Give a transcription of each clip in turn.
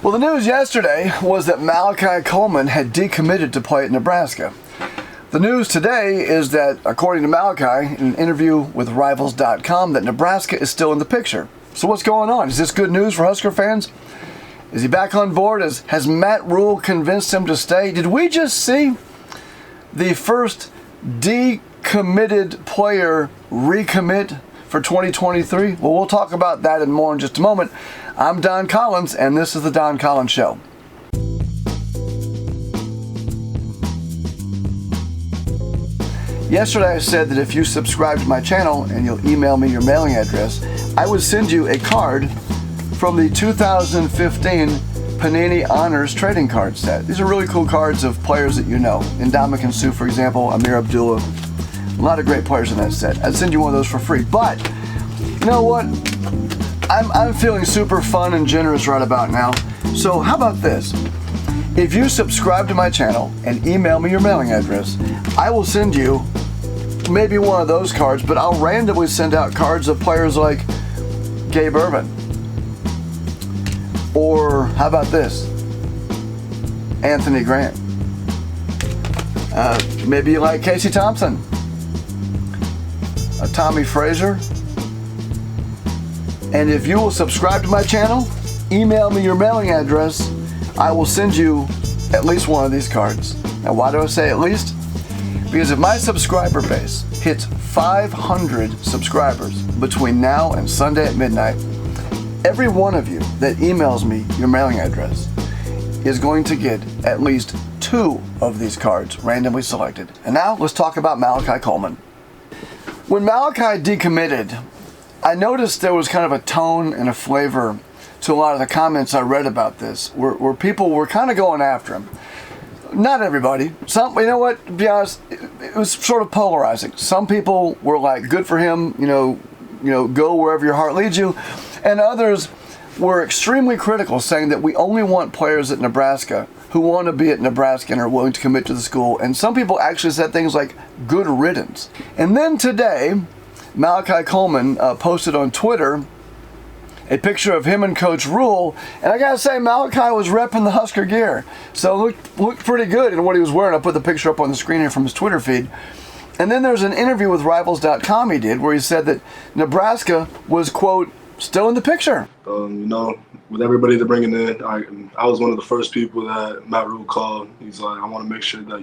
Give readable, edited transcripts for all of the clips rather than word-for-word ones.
Well, the news yesterday was that Malachi Coleman had decommitted to play at Nebraska. The news today is that, according to Malachi, in an interview with Rivals.com, that Nebraska is still in the picture. So what's going on? Is this good news for Husker fans? Is he back on board? Has Matt Rule convinced him to stay? Did we just see the first decommitted player recommit for 2023? Well, we'll talk about that and more in just a moment. I'm Don Collins, and this is The Don Collins Show. Yesterday I said that if you subscribe to my channel and you'll email me your mailing address, I would send you a card from the 2015 Panini Honors trading card set. These are really cool cards of players that you know. Ndamukong Suh, for example, Amir Abdullah. A lot of great players in that set. I'd send you one of those for free. But, you know what? I'm feeling super fun and generous right about now. So how about this? If you subscribe to my channel and email me your mailing address, I will send you maybe one of those cards, but I'll randomly send out cards of players like Gabe Ervin. Or how about this? Anthony Grant. Maybe you like Casey Thompson. Tommy Frazier. And if you will subscribe to my channel, email me your mailing address, I will send you at least one of these cards. Now, why do I say at least? Because if my subscriber base hits 500 subscribers between now and Sunday at midnight, every one of you that emails me your mailing address is going to get at least 2 of these cards randomly selected. And now let's talk about Malachi Coleman. When Malachi decommitted, I noticed there was kind of a tone and a flavor to a lot of the comments I read about this, where people were kind of going after him. Not everybody. Some, you know what, to be honest, it was sort of polarizing. Some people were like, good for him, you know, go wherever your heart leads you. And others were extremely critical, saying that we only want players at Nebraska who want to be at Nebraska and are willing to commit to the school. And some people actually said things like, good riddance. And then today, Malachi Coleman posted on Twitter a picture of him and Coach Rule, and I gotta say, Malachi was repping the Husker gear, so it looked pretty good in what he was wearing. I'll put the picture up on the screen here from his Twitter feed. And then there's an interview with Rivals.com he did where he said that Nebraska was, quote, still in the picture. With everybody they're bringing in, I was one of the first people that Matt Rule called. He's like, I want to make sure that,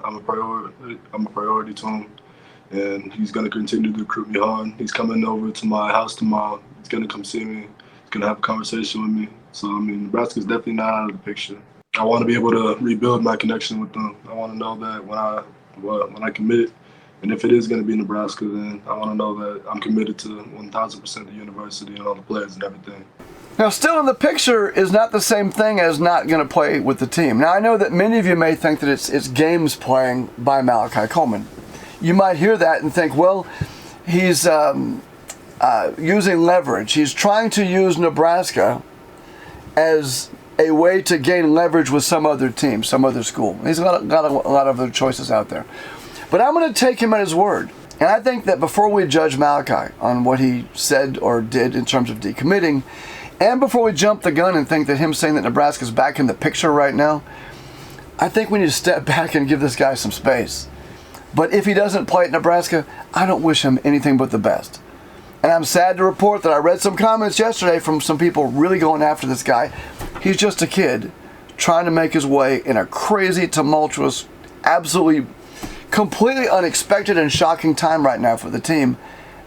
I'm a priority to him. And he's going to continue to recruit me hard. He's coming over to my house tomorrow. He's going to come see me. He's going to have a conversation with me. So, Nebraska's definitely not out of the picture. I want to be able to rebuild my connection with them. I want to know that when I commit, and if it is going to be Nebraska, then I want to know that I'm committed to 1,000% the university and all the players and everything. Now, still in the picture is not the same thing as not going to play with the team. Now, I know that many of you may think that it's games playing by Malachi Coleman. You might hear that and think, well, he's using leverage. He's trying to use Nebraska as a way to gain leverage with some other team, some other school. He's got a lot of other choices out there. But I'm going to take him at his word. And I think that before we judge Malachi on what he said or did in terms of decommitting, and before we jump the gun and think that him saying that Nebraska's back in the picture right now, I think we need to step back and give this guy some space. But if he doesn't play at Nebraska, I don't wish him anything but the best. And I'm sad to report that I read some comments yesterday from some people really going after this guy. He's just a kid trying to make his way in a crazy, tumultuous, absolutely, completely unexpected and shocking time right now for the team.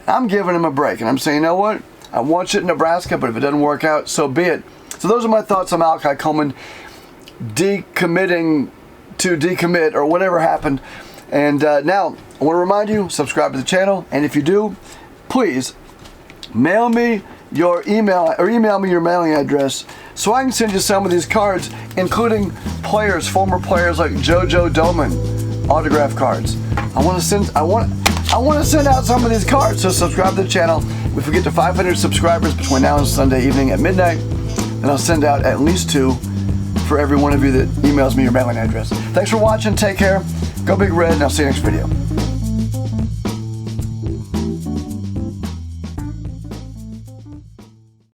I'm giving him a break, and I'm saying, you know what? I want you at Nebraska, but if it doesn't work out, so be it. So those are my thoughts on Malachi Coleman decommitting to decommit or whatever happened. And now, I want to remind you, subscribe to the channel. And if you do, please mail me your email or email me your mailing address so I can send you some of these cards, including players, former players like JoJo Doman, autograph cards. I want to send out some of these cards, so subscribe to the channel. If we get to 500 subscribers between now and Sunday evening at midnight, then I'll send out at least 2 for every one of you that emails me your mailing address. Thanks for watching. Take care. Go Big Red, and I'll see you next video.